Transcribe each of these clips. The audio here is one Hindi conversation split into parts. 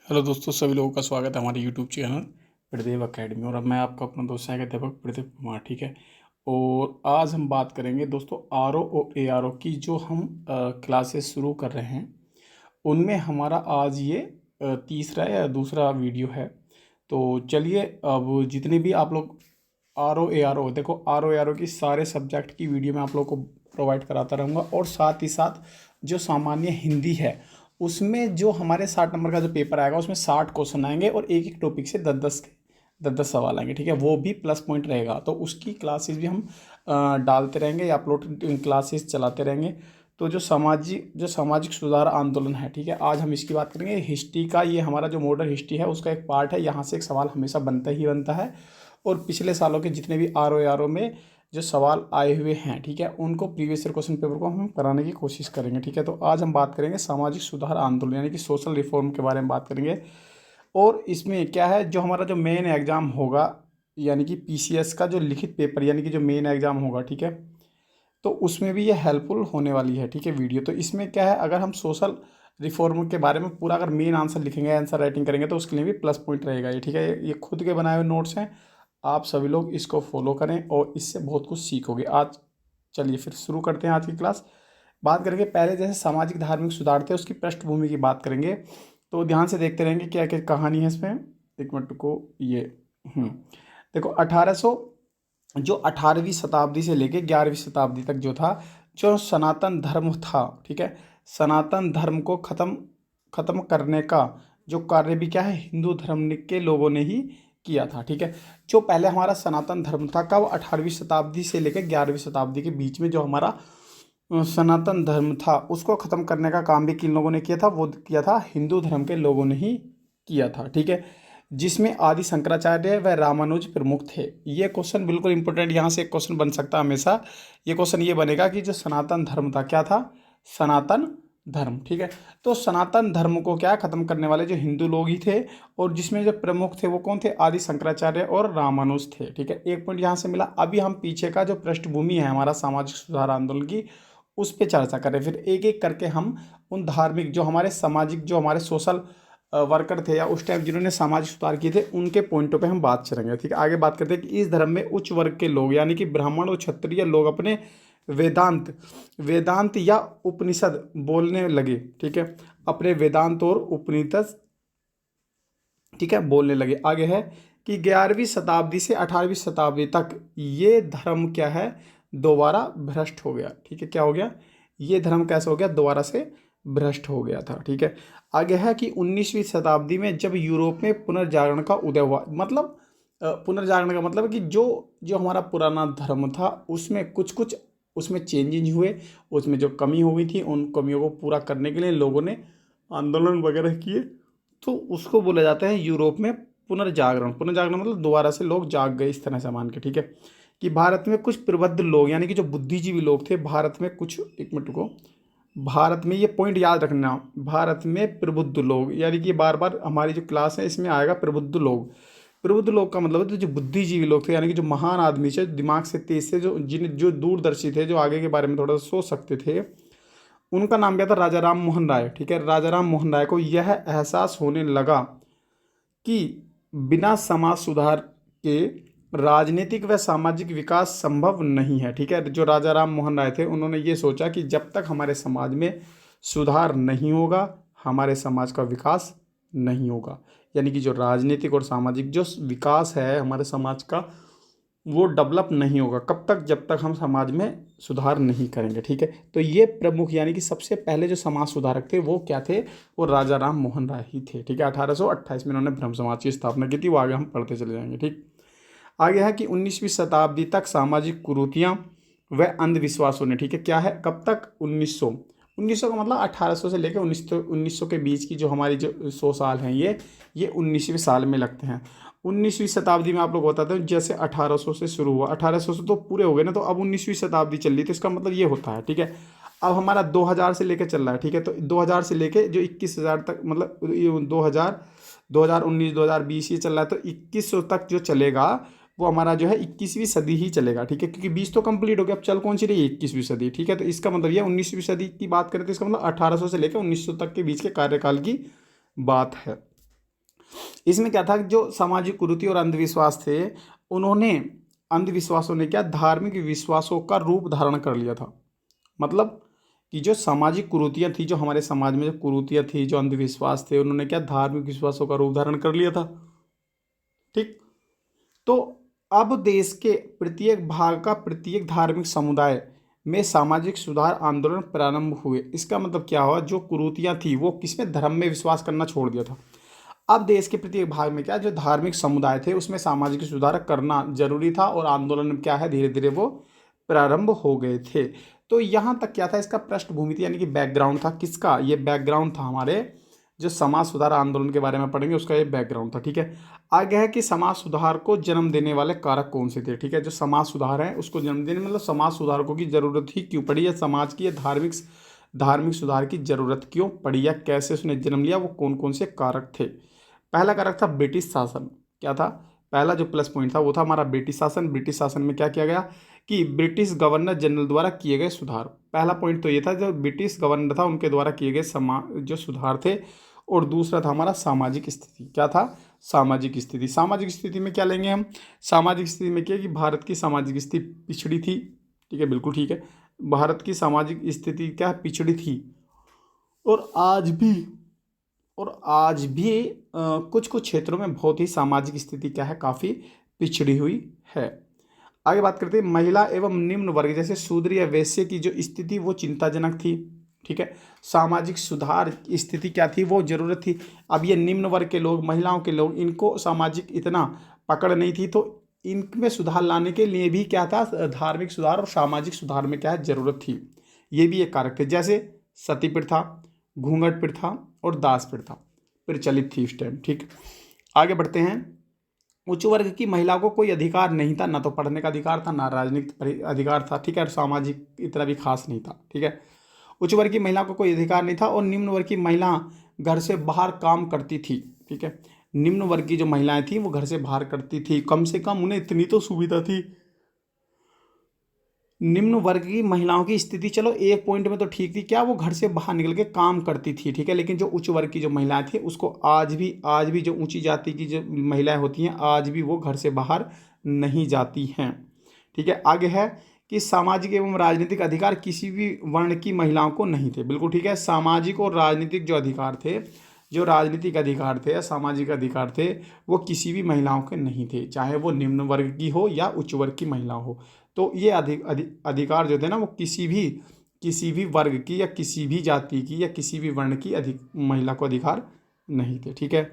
हेलो दोस्तों, सभी लोगों का स्वागत है हमारे यूट्यूब चैनल प्रदेव एकेडमी। और अब मैं आपका अपना दोस्त सहायक अध्यापक प्रदीप कुमार, ठीक है। और आज हम बात करेंगे दोस्तों आर ओ और ए आर ओ की, जो हम क्लासेस शुरू कर रहे हैं उनमें हमारा आज ये तीसरा या दूसरा वीडियो है। तो चलिए, अब जितने भी आप लोग R O A R O, देखो R O A R O की सारे सब्जेक्ट की वीडियो मैं आप लोग को प्रोवाइड कराता रहूँगा। और साथ ही साथ जो सामान्य हिंदी है उसमें जो हमारे 60 नंबर का जो पेपर आएगा उसमें 60 क्वेश्चन आएंगे और एक एक टॉपिक से 10-10 सवाल आएंगे, ठीक है। वो भी प्लस पॉइंट रहेगा, तो उसकी क्लासेस भी हम डालते रहेंगे या अपलोड क्लासेस चलाते रहेंगे। तो जो सामाजिक सुधार आंदोलन है, ठीक है, आज हम इसकी बात करेंगे। हिस्ट्री का ये हमारा जो मॉडर्न हिस्ट्री है उसका एक पार्ट है, यहाँ से एक सवाल हमेशा बनता ही बनता है। और पिछले सालों के जितने भी आर ओ में जो सवाल आए हुए हैं, ठीक है, उनको प्रीवियस ईयर क्वेश्चन पेपर को हम कराने की कोशिश करेंगे, ठीक है। तो आज हम बात करेंगे सामाजिक सुधार आंदोलन यानी कि सोशल रिफॉर्म के बारे में बात करेंगे। और इसमें क्या है, जो हमारा जो मेन एग्ज़ाम होगा यानी कि पीसीएस का जो लिखित पेपर यानी कि जो मेन एग्ज़ाम होगा, ठीक है, तो उसमें भी ये हेल्पफुल होने वाली है, ठीक है, वीडियो। तो इसमें क्या है, अगर हम सोशल रिफॉर्म के बारे में पूरा अगर मेन आंसर लिखेंगे, आंसर राइटिंग करेंगे, तो उसके लिए भी प्लस पॉइंट रहेगा ये, ठीक है। ये खुद के बनाए हुए नोट्स हैं, आप सभी लोग इसको फॉलो करें और इससे बहुत कुछ सीखोगे आज। चलिए फिर शुरू करते हैं आज की क्लास। बात करेंगे पहले, जैसे सामाजिक धार्मिक सुधार थे उसकी पृष्ठभूमि की बात करेंगे। तो ध्यान से देखते रहेंगे क्या क्या कहानी है इसमें। एक मिनट को, ये देखो 1800, जो 18वीं शताब्दी से लेके 11वीं शताब्दी तक जो था, जो सनातन धर्म था, ठीक है, सनातन धर्म को खत्म खत्म करने का जो कार्य भी क्या है, हिंदू धर्म के लोगों ने ही किया था, ठीक है। जो पहले हमारा सनातन धर्म था, कब, 18वीं शताब्दी से लेकर 11वीं शताब्दी के बीच में जो हमारा सनातन धर्म था उसको खत्म करने का काम भी किन लोगों ने किया था, वो किया था हिंदू धर्म के लोगों ने ही किया था, ठीक है। जिसमें आदि शंकराचार्य व रामानुज प्रमुख थे। ये क्वेश्चन बिल्कुल इंपॉर्टेंट, यहाँ से एक क्वेश्चन बन सकता है हमेशा। ये क्वेश्चन ये बनेगा कि जो सनातन धर्म था, क्या था, सनातन धर्म, ठीक है। तो सनातन धर्म को क्या खत्म करने वाले जो हिंदू लोग ही थे, और जिसमें जो प्रमुख थे वो कौन थे, आदि शंकराचार्य और रामानुज थे, ठीक है। एक पॉइंट यहाँ से मिला। अभी हम पीछे का जो पृष्ठभूमि है हमारा सामाजिक सुधार आंदोलन की, उस पर चर्चा करें। फिर एक एक करके हम उन धार्मिक, जो हमारे सामाजिक, जो हमारे सोशल वर्कर थे या उस टाइम जिन्होंने सामाजिक सुधार किए थे, उनके पॉइंटों पे हम बात करेंगे, ठीक है। आगे बात करते हैं कि इस धर्म में उच्च वर्ग के लोग यानी कि ब्राह्मण और क्षत्रिय लोग अपने वेदांत वेदांत या उपनिषद बोलने लगे, ठीक है, अपने वेदांत और उपनिषद, ठीक है, बोलने लगे। आगे है कि 11वीं शताब्दी से 18वीं शताब्दी तक ये धर्म क्या है, दोबारा भ्रष्ट हो गया, ठीक है। क्या हो गया, ये धर्म कैसे हो गया, दोबारा से भ्रष्ट हो गया था, ठीक है। आगे है कि 19वीं शताब्दी में जब यूरोप में पुनर्जागरण का उदय हुआ, मतलब पुनर्जागरण का मतलब है कि जो जो हमारा पुराना धर्म था उसमें कुछ कुछ उसमें चेंजेज हुए, उसमें जो कमी हो गई थी उन कमियों को पूरा करने के लिए लोगों ने आंदोलन वगैरह किए। तो उसको बोला जाता है यूरोप में पुनर्जागरण। पुनर्जागरण मतलब दोबारा से लोग जाग गए, इस तरह से मान के, ठीक है। कि भारत में कुछ प्रबुद्ध लोग यानी कि जो बुद्धिजीवी लोग थे, भारत में कुछ, एक मिनट को, भारत में ये पॉइंट याद रखना, भारत में प्रबुद्ध लोग यानी कि बार बार हमारी जो क्लास है इसमें आएगा प्रबुद्ध लोग। प्रबुद्ध लोग का मतलब है तो जो बुद्धिजीवी लोग थे यानी कि जो महान आदमी थे, दिमाग से तेज से, जो दूरदर्शी थे, जो आगे के बारे में थोड़ा सा सोच सकते थे, उनका नाम क्या था, राजा राम मोहन राय, ठीक है। राजा राम मोहन राय को यह एहसास होने लगा कि बिना समाज सुधार के राजनीतिक व सामाजिक विकास संभव नहीं है, ठीक है। जो राजा राम मोहन राय थे उन्होंने ये सोचा कि जब तक हमारे समाज में सुधार नहीं होगा हमारे समाज का विकास नहीं होगा। यानी कि जो राजनीतिक और सामाजिक जो विकास है हमारे समाज का, वो डेवलप नहीं होगा कब तक, जब तक हम समाज में सुधार नहीं करेंगे, ठीक है। तो ये प्रमुख यानी कि सबसे पहले जो समाज सुधारक थे वो क्या थे, वो राजा राम मोहन राय ही थे, ठीक है। 1828 में उन्होंने ब्रह्म समाज की स्थापना की थी, वो आगे हम पढ़ते चले जाएंगे, ठीक। आगे है कि 19वीं शताब्दी तक सामाजिक कुरीतियाँ व अंधविश्वासों ने, ठीक है, क्या है, कब तक, 1900 का मतलब 1800 से लेकर 1900 के बीच की जो हमारी जो 100 साल हैं, ये 19वीं साल में लगते हैं। 19वीं शताब्दी में आप लोग बताते हैं जैसे 1800 से शुरू हुआ, 1800 से तो पूरे हो गए ना, तो अब 19वीं शताब्दी चल रही, तो इसका मतलब ये होता है, ठीक है। अब हमारा 2000 से लेकर चल रहा है, ठीक है। तो 2000 से लेकर जो 21,000 तक, मतलब ये 2000, 2019, 2020 ये चल रहा है, तो 2100 तक जो चलेगा वो हमारा जो है 21वीं सदी ही चलेगा, ठीक है। क्योंकि 20 तो कंप्लीट हो गया, अब चल कौन सी रही, 21वीं सदी, ठीक है। तो इसका मतलब ये 19वीं सदी की बात करें तो इसका मतलब 1800 से लेकर 1900 तक के बीच के कार्यकाल की बात है। इसमें क्या था, जो सामाजिक कुरीति और अंधविश्वास थे, उन्होंने अंधविश्वासों ने क्या धार्मिक विश्वासों का रूप धारण कर लिया था। मतलब कि जो सामाजिक कुरीतियाँ थी, जो हमारे समाज में जो कुरीतियाँ थी, जो अंधविश्वास थे, उन्होंने क्या धार्मिक विश्वासों का रूप धारण कर लिया था। ठीक। तो अब देश के प्रत्येक भाग का प्रत्येक धार्मिक समुदाय में सामाजिक सुधार आंदोलन प्रारंभ हुए। इसका मतलब क्या हुआ, जो कुरीतियाँ थी वो किसमें, धर्म में विश्वास करना छोड़ दिया था। अब देश के प्रत्येक भाग में क्या, जो धार्मिक समुदाय थे उसमें सामाजिक सुधार करना जरूरी था, और आंदोलन क्या है, धीरे धीरे वो प्रारंभ हो गए थे। तो यहाँ तक क्या था, इसका पृष्ठभूमि थी, यानी कि बैकग्राउंड था। किसका ये बैकग्राउंड था, हमारे जो समाज सुधार आंदोलन के बारे में पढ़ेंगे उसका ये बैकग्राउंड था। ठीक है। आगे है कि समाज सुधार को जन्म देने वाले कारक कौन से थे। ठीक है। जो समाज सुधार है उसको जन्म देने, मतलब समाज सुधारकों की जरूरत ही क्यों पड़ी, या समाज की, या धार्मिक सुधार की जरूरत क्यों पड़ी, या कैसे उसने जन्म लिया, वो कौन कौन से कारक थे। पहला कारक था ब्रिटिश शासन। क्या था, पहला जो प्लस पॉइंट था वो था हमारा ब्रिटिश शासन। ब्रिटिश शासन में क्या किया गया कि ब्रिटिश गवर्नर जनरल द्वारा किए गए सुधार। पहला पॉइंट तो ये था, जो ब्रिटिश गवर्नर था उनके द्वारा किए गए जो सुधार थे। और दूसरा था हमारा सामाजिक स्थिति। क्या था, सामाजिक स्थिति। सामाजिक स्थिति में क्या लेंगे हम, सामाजिक स्थिति में क्या कि भारत की सामाजिक स्थिति पिछड़ी थी। ठीक है, बिल्कुल ठीक है। भारत की सामाजिक स्थिति क्या पिछड़ी थी, और आज भी कुछ कुछ क्षेत्रों में बहुत ही सामाजिक स्थिति क्या है, काफ़ी पिछड़ी हुई है। आगे बात करते हैं, महिला एवं निम्न वर्ग जैसे शूद्र या वैश्य की जो स्थिति वो चिंताजनक थी। ठीक है। सामाजिक सुधार स्थिति क्या थी, वो जरूरत थी। अब ये निम्न वर्ग के लोग, महिलाओं के लोग, इनको सामाजिक इतना पकड़ नहीं थी, तो इनमें सुधार लाने के लिए भी क्या था, धार्मिक सुधार और सामाजिक सुधार में क्या है, जरूरत थी। ये भी एक कारक थे। जैसे सती प्रथा, घूंघट प्रथा और दास प्रथा प्रचलित थी इस टाइम। ठीक। आगे बढ़ते हैं। उच्च वर्ग की महिला को कोई अधिकार नहीं था, ना तो पढ़ने का अधिकार था, ना राजनीतिक अधिकार था। ठीक है। और सामाजिक इतना भी खास नहीं था। ठीक है। उच्च वर्ग की महिला को कोई अधिकार नहीं था, और निम्न वर्ग की महिला घर से बाहर काम करती थी। ठीक है। निम्न वर्ग की जो महिलाएं थी वो घर से बाहर करती थी, कम से कम उन्हें इतनी तो सुविधा थी। निम्न वर्ग की महिलाओं की स्थिति चलो एक पॉइंट में तो ठीक थी, क्या वो घर से बाहर निकल के काम करती थी। ठीक है। लेकिन जो उच्च वर्ग की जो महिलाएं थी उसको आज भी जो ऊंची जाति की जो महिलाएं होती हैं आज भी वो घर से बाहर नहीं जाती हैं। ठीक है। आगे है कि सामाजिक एवं राजनीतिक अधिकार किसी भी वर्ण की महिलाओं को नहीं थे। बिल्कुल ठीक है। सामाजिक और राजनीतिक जो अधिकार थे, जो राजनीतिक अधिकार थे या सामाजिक अधिकार थे, वो किसी भी महिलाओं के नहीं थे, चाहे वो निम्न वर्ग की हो या उच्च वर्ग की महिला हो। तो ये अधिकार जो थे ना, वो किसी भी वर्ग की या किसी भी जाति की या किसी भी वर्ण की महिला को अधिकार नहीं थे। ठीक है।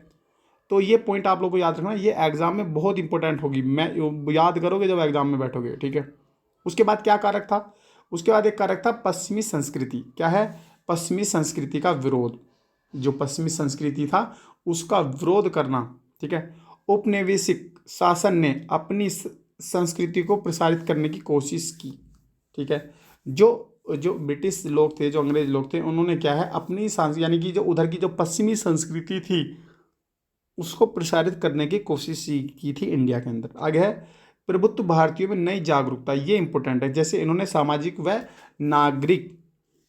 तो ये पॉइंट आप लोगों को याद रखना, ये एग्जाम में बहुत इंपॉर्टेंट होगी, मैं याद करोगे जब एग्जाम में बैठोगे। ठीक है। उसके बाद क्या कारक था, उसके बाद एक कारक था पश्चिमी संस्कृति। क्या है, पश्चिमी संस्कृति का विरोध। जो पश्चिमी संस्कृति था उसका विरोध करना। ठीक है। औपनिवेशिक शासन ने अपनी संस्कृति को प्रसारित करने की कोशिश की। ठीक है। जो ब्रिटिश लोग थे, जो अंग्रेज लोग थे, उन्होंने क्या है अपनी यानी कि जो उधर की जो पश्चिमी संस्कृति थी उसको प्रसारित करने की कोशिश की थी इंडिया के अंदर। आगे है प्रभुत्व भारतीयों में नई जागरूकता। ये इंपॉर्टेंट है। जैसे इन्होंने सामाजिक व नागरिक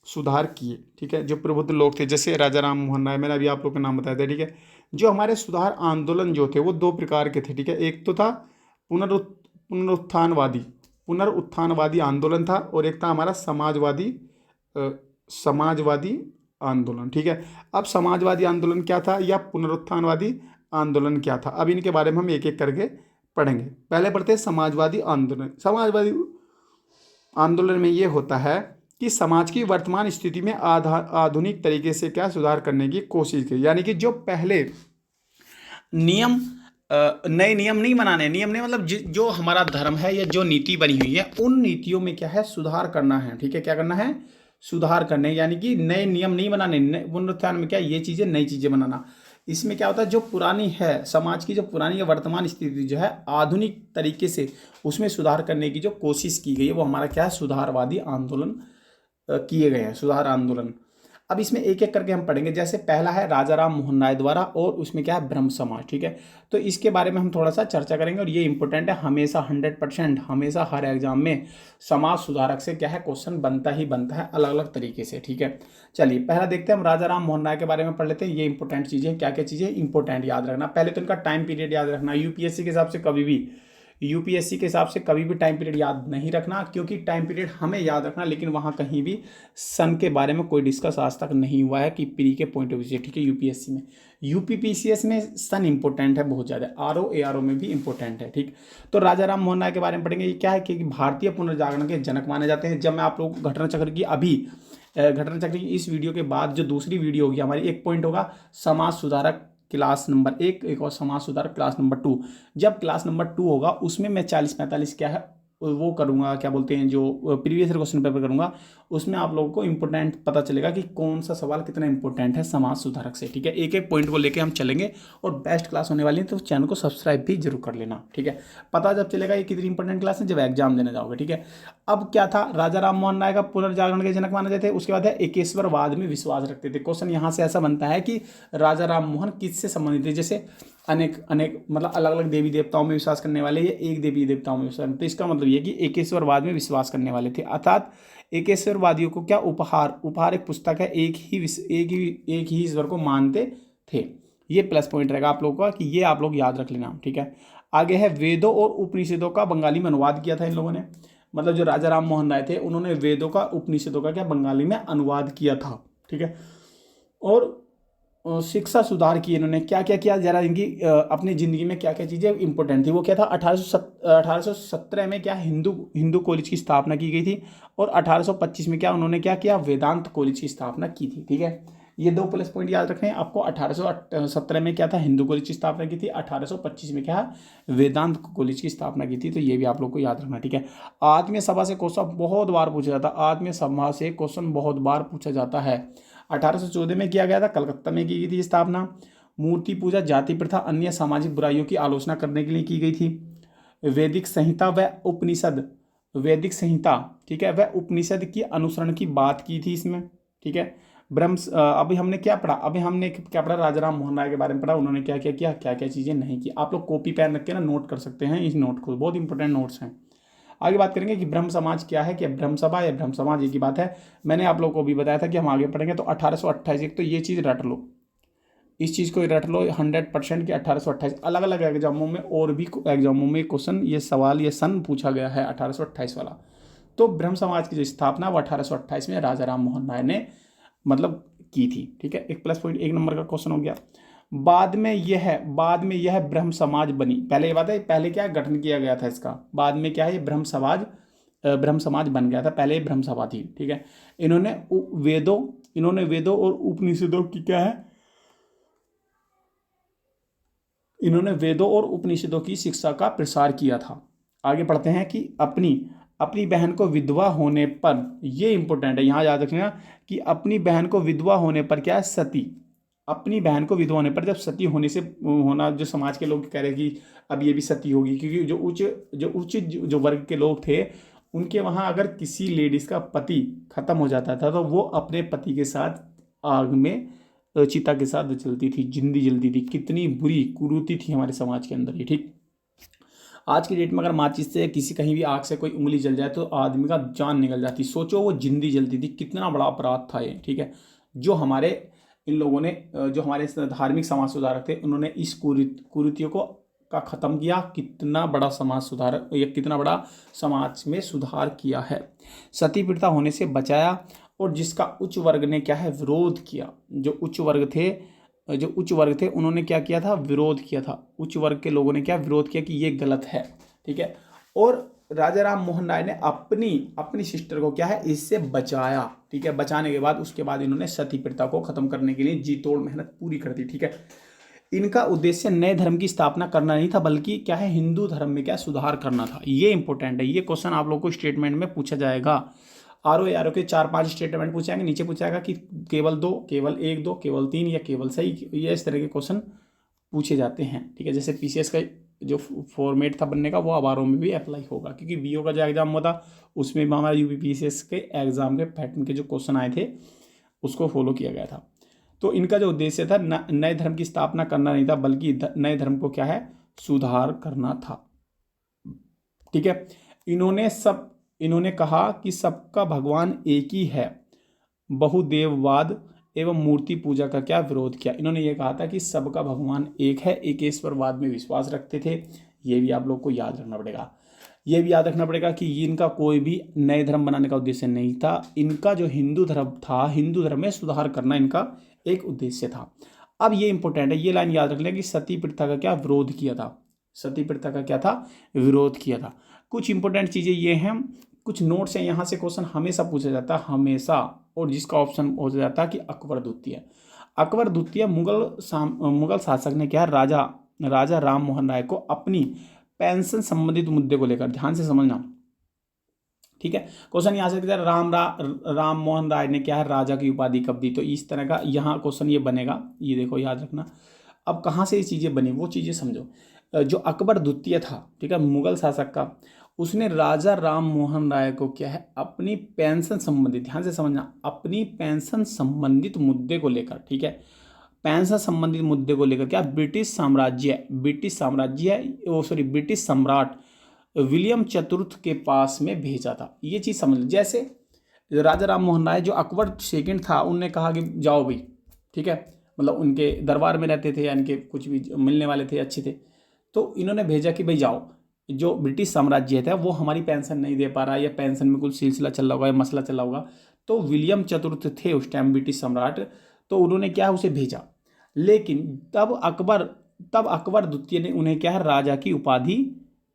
सुधार किए। ठीक है। जो प्रबुद्ध लोग थे, जैसे राजा राम मोहन राय, मैंने अभी आप लोग का नाम बताया था। ठीक है। जो हमारे सुधार आंदोलन जो थे वो दो प्रकार के थे। ठीक है। एक तो था पुनरुत्थानवादी आंदोलन था, और एक था हमारा समाजवादी आंदोलन। ठीक है। अब समाजवादी आंदोलन क्या था या पुनरुत्थानवादी आंदोलन क्या था, अब इनके बारे में हम एक एक करके पढ़ेंगे। पहले पढ़ते हैं समाजवादी आंदोलन। समाजवादी आंदोलन में ये होता है कि समाज की वर्तमान स्थिति में आधुनिक तरीके से क्या सुधार करने की कोशिश की। यानी कि जो पहले नियम, नए नियम नहीं बनाने, नियम नहीं मतलब जो हमारा धर्म है या जो नीति बनी हुई है उन नीतियों में क्या है, सुधार करना है। ठीक है। क्या करना है, सुधार करने, यानी कि नए नियम नहीं बनाने। पुनरुत्थान में क्या, ये चीज़ें नई चीज़ें बनाना। इसमें क्या होता है, जो पुरानी है समाज की, जो पुरानी या वर्तमान स्थिति जो है आधुनिक तरीके से उसमें सुधार करने की जो कोशिश की गई है वो हमारा क्या है, सुधारवादी आंदोलन किए गए हैं, सुधार आंदोलन। अब इसमें एक एक करके हम पढ़ेंगे। जैसे पहला है राजा राम मोहन राय द्वारा, और उसमें क्या है, ब्रह्म समाज। ठीक है, तो इसके बारे में हम थोड़ा सा चर्चा करेंगे, और ये इंपॉर्टेंट है, हमेशा 100% हमेशा हर एग्जाम में समाज सुधारक से क्या है, क्वेश्चन बनता ही बनता है, अलग अलग तरीके से। ठीक है, चलिए पहला देखते हैं हम, राजा राम मोहन राय के बारे में पढ़ लेते हैं। ये इंपॉर्टेंट चीजें क्या क्या चीजें इंपॉर्टेंट याद रखना। पहले तो इनका टाइम पीरियड याद रखना। यूपीएससी के हिसाब से कभी भी टाइम पीरियड याद नहीं रखना, क्योंकि टाइम पीरियड हमें याद रखना, लेकिन वहाँ कहीं भी सन के बारे में कोई डिस्कस आज तक नहीं हुआ है कि प्री के पॉइंट ऑफ व्यू से। ठीक है, यूपीएससी में, यूपीपीसीएस में सन इंपॉर्टेंट है बहुत ज़्यादा, आरओ एआरओ में भी इंपॉर्टेंट है। ठीक, तो राजा राम मोहन राय के बारे में पढ़ेंगे। ये क्या है कि भारतीय पुनर्जागरण के जनक माने जाते हैं। जब मैं आप लोग घटना चक्र की घटना चक्र की इस वीडियो के बाद जो दूसरी वीडियो होगी हमारी, एक पॉइंट होगा समाज सुधारक क्लास नंबर 1, एक और समाज सुधारक क्लास नंबर 2। जब क्लास नंबर 2 होगा उसमें मैं 40-45 क्या है वो करूँगा, क्या बोलते हैं, जो प्रीवियस क्वेश्चन पेपर करूँगा, उसमें आप लोगों को इंपॉर्टेंट पता चलेगा कि कौन सा सवाल कितना इंपॉर्टेंट है समाज सुधारक से। ठीक है, एक एक पॉइंट को लेके हम चलेंगे, और बेस्ट क्लास होने वाली है, तो चैनल को सब्सक्राइब भी जरूर कर लेना। ठीक है, पता जब चलेगा ये कितनी इंपॉर्टेंट क्लास है, जब एग्जाम देने जाओगे। ठीक है, अब क्या था, राजा राम मोहन राय का पुनर्जागरण के जनक माने जाते थे। उसके बाद है एकेश्वरवाद में विश्वास रखते थे। क्वेश्चन यहाँ से ऐसा बनता है कि राजा राम मोहन किससे संबंधित थे, जैसे अनेक अनेक मतलब अलग अलग देवी देवताओं में विश्वास करने वाले, या एक देवी देवताओं में विश्वास। तो इसका मतलब ये कि एकेश्वरवाद में विश्वास करने वाले थे, अर्थात एकेश्वरवादियों को क्या, उपहार एक पुस्तक है, एक ही ईश्वर को मानते थे। ये प्लस पॉइंट रहेगा आप लोगों का, कि ये आप लोग याद रख लेना। ठीक है, आगे है वेदों और उपनिषदों का बंगाली में अनुवाद किया था इन लोगों ने। मतलब जो राजा राम मोहन राय थे, उन्होंने वेदों का उपनिषदों का क्या बंगाली में अनुवाद किया था। ठीक है, और शिक्षा सुधार की इन्होंने क्या क्या किया, जरा इनकी अपनी जिंदगी में क्या क्या चीज़ें इंपॉर्टेंट थी। वो क्या था, 1817 में क्या हिंदू कॉलेज की स्थापना की गई थी, और 1825 में क्या उन्होंने क्या किया, वेदांत कॉलेज की स्थापना की थी। ठीक है, ये 2 प्लस पॉइंट याद रखें आपको। 1817 में क्या था, हिंदू कॉलेज की स्थापना की थी। 1825 में क्या, वेदांत कॉलेज की स्थापना की थी। तो ये भी आप लोग को याद रखना। ठीक है, आत्मीय सभा से क्वेश्चन बहुत बार पूछा जाता है। आत्मीय सभा से क्वेश्चन बहुत बार पूछा जाता है। 1814 में किया गया था, कलकत्ता में की गई थी स्थापना। मूर्ति पूजा, जाति प्रथा, अन्य सामाजिक बुराइयों की आलोचना करने के लिए की गई थी। वैदिक संहिता व उपनिषद, वैदिक संहिता, ठीक है, वह उपनिषद की अनुसरण की बात की थी इसमें। ठीक है, अभी हमने क्या पढ़ा, राजा राम मोहन राय के बारे में पढ़ा, उन्होंने क्या क्या किया, क्या क्या चीज़ें नहीं की। आप लोग कॉपी पेन रख के ना नोट कर सकते हैं इस नोट को, बहुत इंपॉर्टेंट नोट्स हैं। आगे बात करेंगे कि ब्रह्म समाज क्या है, कि ब्रह्म सभा या ब्रह्म समाज एक ही बात है। मैंने आप लोगों को भी बताया था कि हम आगे पढ़ेंगे। तो 1828, एक तो ये चीज़ रट लो, इस चीज़ को रट लो 100% कि 1828 अलग अलग एग्जामों में, और भी एग्जामों में क्वेश्चन ये सवाल ये सन पूछा गया है 1828 वाला। तो ब्रह्म समाज की जो स्थापना वो 1828 में राजा राम मोहन राय ने मतलब की थी। ठीक है, एक प्लस पॉइंट, 1 नंबर का क्वेश्चन हो गया। बाद में यह ब्रह्म समाज बनी। पहले ये बात है, पहले क्या गठन किया गया था इसका, बाद में क्या है ये ब्रह्म समाज बन गया था। पहले ये ब्रह्म सभा थी। ठीक है, इन्होंने वेदों और उपनिषदों की क्या है, इन्होंने वेदों और उपनिषदों की शिक्षा का प्रसार किया था। आगे पढ़ते हैं कि अपनी बहन को विधवा होने पर, ये इंपॉर्टेंट है, यहाँ याद रखना कि अपनी बहन को विधवा होने पर क्या है, सती, अपनी बहन को विधवा होने पर, जब सती होने से होना, जो समाज के लोग कह रहे हैं कि अब ये भी सती होगी, क्योंकि जो उच्च जो वर्ग के लोग थे, उनके वहाँ अगर किसी लेडीज का पति खत्म हो जाता था, तो वो अपने पति के साथ आग में, चिता के साथ जलती थी, जिंदी जलती थी। कितनी बुरी कुरीति थी हमारे समाज के अंदर ये। ठीक, आज की डेट में अगर माचिस से किसी कहीं भी आग से कोई उंगली जल जाए तो आदमी का जान निकल जाती। सोचो वो जिंदी जलती थी, कितना बड़ा अपराध था ये। ठीक है, जो हमारे इन लोगों ने, जो हमारे धार्मिक समाज सुधारक थे, उन्होंने इस कुरीतियों को का खत्म किया। कितना बड़ा समाज सुधार, या कितना बड़ा समाज में सुधार किया है। सती प्रथा होने से बचाया, और जिसका उच्च वर्ग ने क्या है, विरोध किया। जो उच्च वर्ग थे उन्होंने क्या किया था, विरोध किया था। उच्च वर्ग के लोगों ने क्या विरोध किया कि ये गलत है। ठीक है, और राजा राम मोहन राय ने अपनी सिस्टर को क्या है, इससे बचाया। ठीक है, बचाने के बाद उसके बाद इन्होंने सती प्रथा को खत्म करने के लिए जी तोड़ मेहनत पूरी कर दी। ठीक है, इनका उद्देश्य नए धर्म की स्थापना करना नहीं था, बल्कि क्या है, हिंदू धर्म में क्या सुधार करना था। ये इंपॉर्टेंट है, ये क्वेश्चन आप लोग को स्टेटमेंट में पूछा जाएगा। आरओ के 4-5 स्टेटमेंट पूछे जाएंगे, नीचे पूछा जाएगा कि केवल 2, केवल 1, 2, केवल 3, या केवल सही, ये इस तरह के क्वेश्चन पूछे जाते हैं। ठीक है, जैसे पीसीएस का जो फॉर्मेट था बनने का, वो अब आरओ में भी अप्लाई होगा, क्योंकि बीओ का जो एग्जाम हुआ था उसमें भी हमारा यूपीपीसीएस के एग्जाम के पैटर्न के जो क्वेश्चन आए थे उसको फॉलो किया गया था। तो इनका जो उद्देश्य था नए धर्म की स्थापना करना नहीं था, बल्कि नए धर्म को क्या है, सुधार करना था। ठीक है। इन्होंने कहा कि सबका भगवान एक ही है, बहुदेववाद एवं मूर्ति पूजा का क्या विरोध किया। इन्होंने ये कहा था कि सबका भगवान एक है, एकेश्वरवाद में विश्वास रखते थे। ये भी आप लोग को याद रखना पड़ेगा। ये भी याद रखना पड़ेगा कि इनका कोई भी नए धर्म बनाने का उद्देश्य नहीं था। इनका जो हिंदू धर्म था, हिंदू धर्म में सुधार करना इनका एक उद्देश्य था। अब ये इंपॉर्टेंट है, ये लाइन याद रख लें कि सती प्रथा का क्या विरोध किया था। सती प्रथा का क्या था, विरोध किया था। कुछ इंपॉर्टेंट चीज़ें ये हैं, कुछ नोट्स हैं, यहाँ से क्वेश्चन हमेशा पूछा जाता है, हमेशा, और जिसका ऑप्शन हो जाता है कि अकबर द्वितीय। अकबर द्वितीय मुगल शासक ने क्या, राजा राम मोहन राय को अपनी पेंशन संबंधित मुद्दे को लेकर, ध्यान से समझना, ठीक है। क्वेश्चन यहाँ से राम मोहन राय ने क्या है, राजा की उपाधि कब दी। तो इस तरह का यहाँ क्वेश्चन ये बनेगा, ये देखो याद रखना। अब कहाँ से ये चीज़ें बनी वो चीज़ें समझो। जो अकबर द्वितीय था, ठीक है, मुगल शासक का, उसने राजा राम मोहन राय को क्या है, अपनी पेंशन संबंधित, ध्यान से समझना, अपनी पेंशन संबंधित मुद्दे को लेकर, ठीक है, पेंशन संबंधित मुद्दे को लेकर क्या, ब्रिटिश सम्राट विलियम चतुर्थ के पास में भेजा था। ये चीज़ समझ लो। जैसे राजा राम मोहन राय, जो अकबर सेकंड था, उनने कहा कि जाओ भाई, ठीक है, मतलब उनके दरबार में रहते थे, यानी कि कुछ भी मिलने वाले थे, अच्छे थे, तो इन्होंने भेजा कि भाई जाओ, जो ब्रिटिश साम्राज्य था वो हमारी पेंशन नहीं दे पा रहा, या पेंशन में कुछ सिलसिला चल रहा होगा या मसला चल रहा होगा। तो विलियम चतुर्थ थे उस टाइम ब्रिटिश सम्राट, तो उन्होंने क्या, उसे भेजा। लेकिन तब अकबर द्वितीय ने उन्हें क्या है, राजा की उपाधि